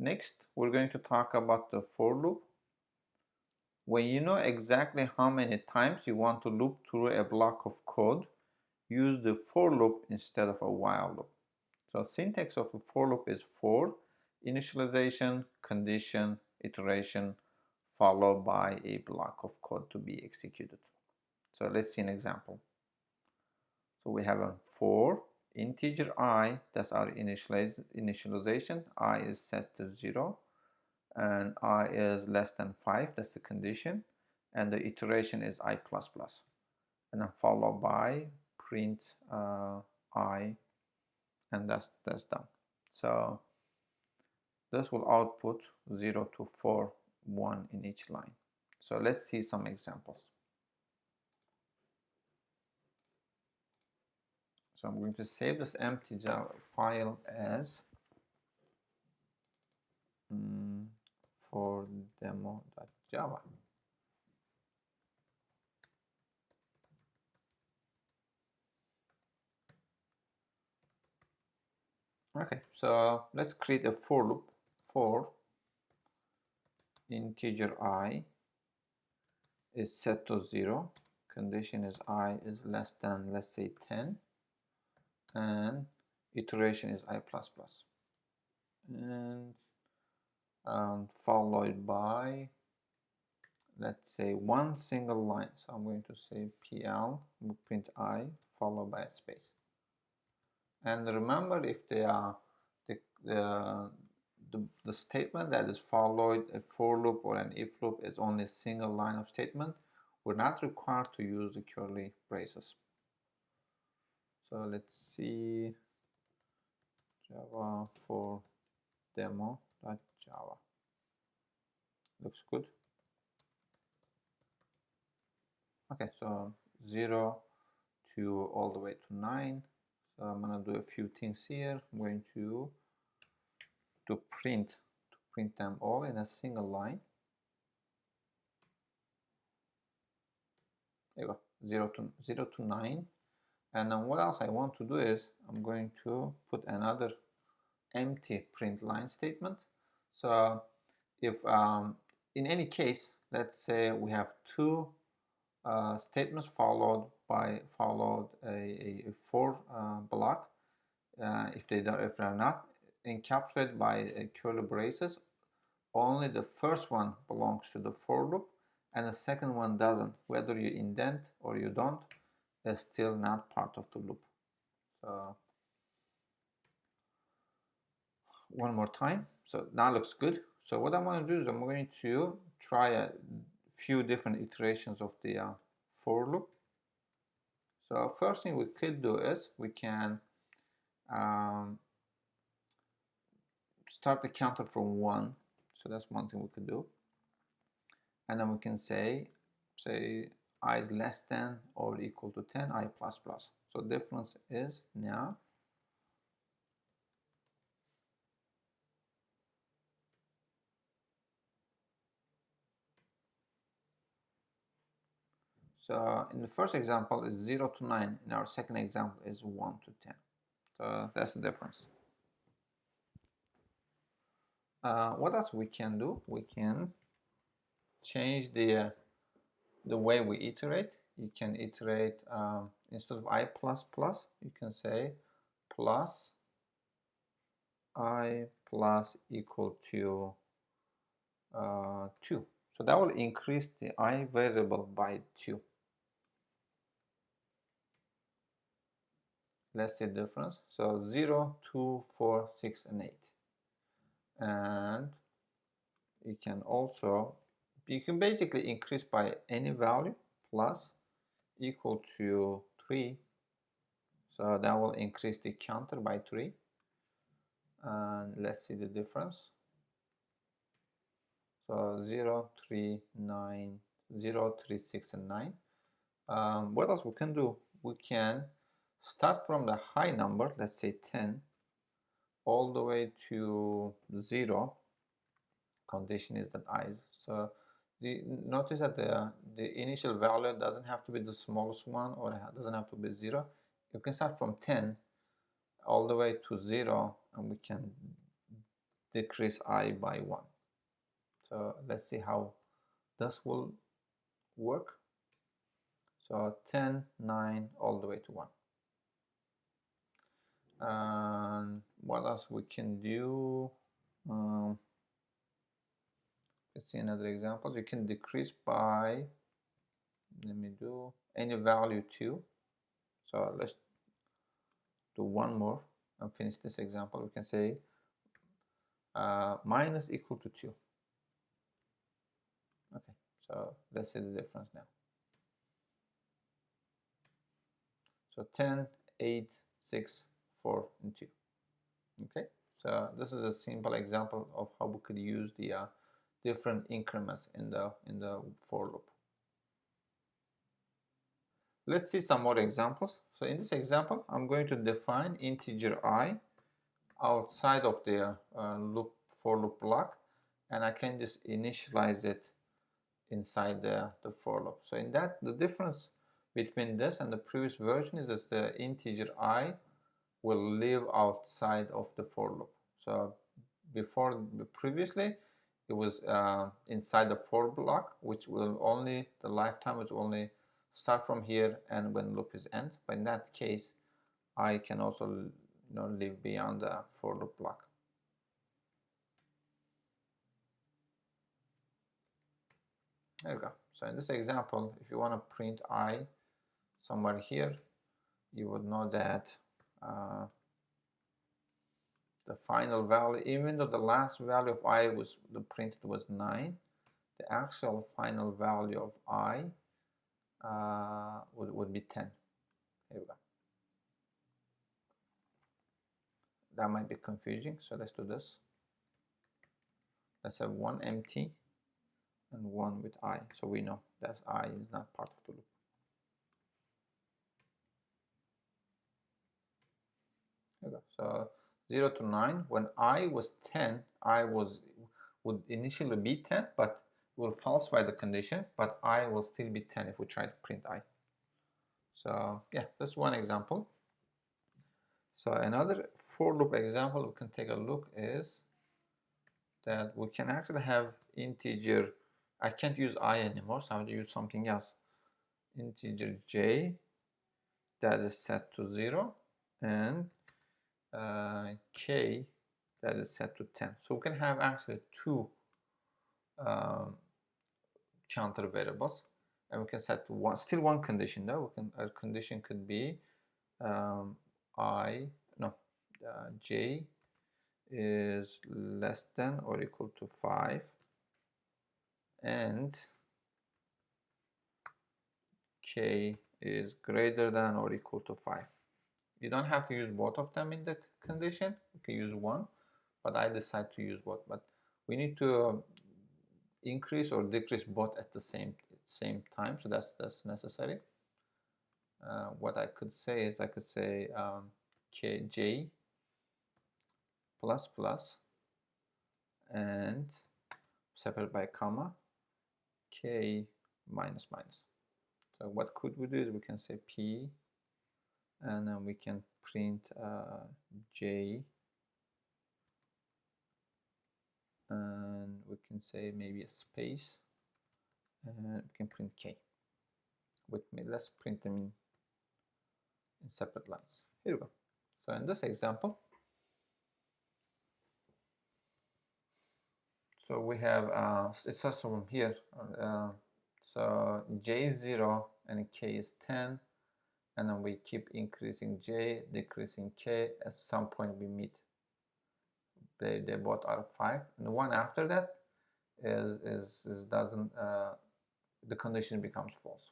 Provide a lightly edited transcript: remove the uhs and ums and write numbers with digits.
Next, we're going to talk about the for loop. When you know exactly how many times you want to loop through a block of code, use the for loop instead of a while loop. So syntax of a for loop is for, initialization, condition, iteration, followed by a block of code to be executed. So let's see an example. So we have a for integer I, that's our initialization. I is set to 0 and I is less than 5, that's the condition, and the iteration is I++, and then followed by print I, and that's done. So this will output 0 to 4, 1 in each line. So let's see some examples. So I'm going to save this empty Java file as for demo.java. Okay, so let's create a for loop. For integer I is set to 0, condition is I is less than, let's say, 10, and iteration is I++, and followed by, let's say, one single line. So I'm going to say PL, print I, followed by a space. And remember, if they are the statement that is followed, a for loop or an if loop, is only a single line of statement, we're not required to use the curly braces. So let's see Java for demo.java. Looks good. Okay, so 0 to all the way to 9. So I'm gonna do a few things here. I'm going to print them all in a single line. There you go, 0 to 9. And then what else I want to do is I'm going to put another empty print line statement. So if in any case, let's say we have two statements followed a for block, if they're not encapsulated by curly braces, only the first one belongs to the for loop and the second one doesn't. Whether you indent or you don't, is still not part of the loop. So one more time. So now looks good. So what I'm going to do is I'm going to try a few different iterations of the for loop. So first thing we could do is we can start the counter from 1. So that's one thing we could do. And then we can say I is less than or equal to 10, I++. So the difference is now so in the first example is 0 to 9. In our second example is 1 to 10. So that's the difference. What else we can do? We can change the way we iterate. You can iterate instead of I++, you can say plus I plus equal to 2. So that will increase the I variable by 2. Let's see the difference. So 0, 2, 4, 6, and 8. And you can basically increase by any value plus equal to 3. So that will increase the counter by 3. And let's see the difference. So 0, 3, 9, 0, 3, 6, and 9. What else we can do? We can start from the high number, let's say 10, all the way to 0. Condition is that I. So notice that the initial value doesn't have to be the smallest one, or it doesn't have to be 0. You can start from 10 all the way to 0, and we can decrease I by 1. So let's see how this will work. So 10, 9, all the way to 1. And what else we can do? Let's see another example. You can decrease by, let me do any value 2. So let's do one more and finish this example. We can say minus equal to 2. Okay, so let's see the difference now. So 10, 8, 6, 4, and 2. Okay, so this is a simple example of how we could use the different increments in the for loop. Let's see some more examples. So in this example, I'm going to define integer I outside of the for loop block, and I can just initialize it inside the for loop. So in that, the difference between this and the previous version is that the integer I will live outside of the for loop. So previously it was inside the for block, which will only, the lifetime will only start from here and when loop is end. But in that case, I can also live beyond the for loop block. There we go. So in this example, if you want to print I somewhere here, you would know that the final value, even though the last value of I was printed was 9, the actual final value of I would be 10. Here we go. That might be confusing, so let's do this. Let's have one empty and one with I, so we know that I is not part of the loop. Here we go. So 0 to 9, when I was 10, I would initially be 10, but will falsify the condition, but I will still be 10 if we try to print I. So yeah, that's one example. So another for loop example we can take a look is that we can actually have integer, I can't use I anymore, so I'll use something else. Integer j that is set to 0 and k that is set to 10. So we can have actually two counter variables, and we can set still one condition though. A condition could be j is less than or equal to 5 and k is greater than or equal to 5. You don't have to use both of them in the condition. You can use one, but I decide to use both. But we need to increase or decrease both at the same time, so that's necessary. What I could say is I could say kj plus plus and separate by comma k minus minus. So what could we do is we can say p and then we can print j and we can say maybe a space and we can print k. Let's print them in separate lines. Here we go. So in this example, so we have it starts from here. So j is 0 and k is 10, and then we keep increasing j, decreasing k. At some point we meet. They both are 5, and the one after that is doesn't the condition becomes false.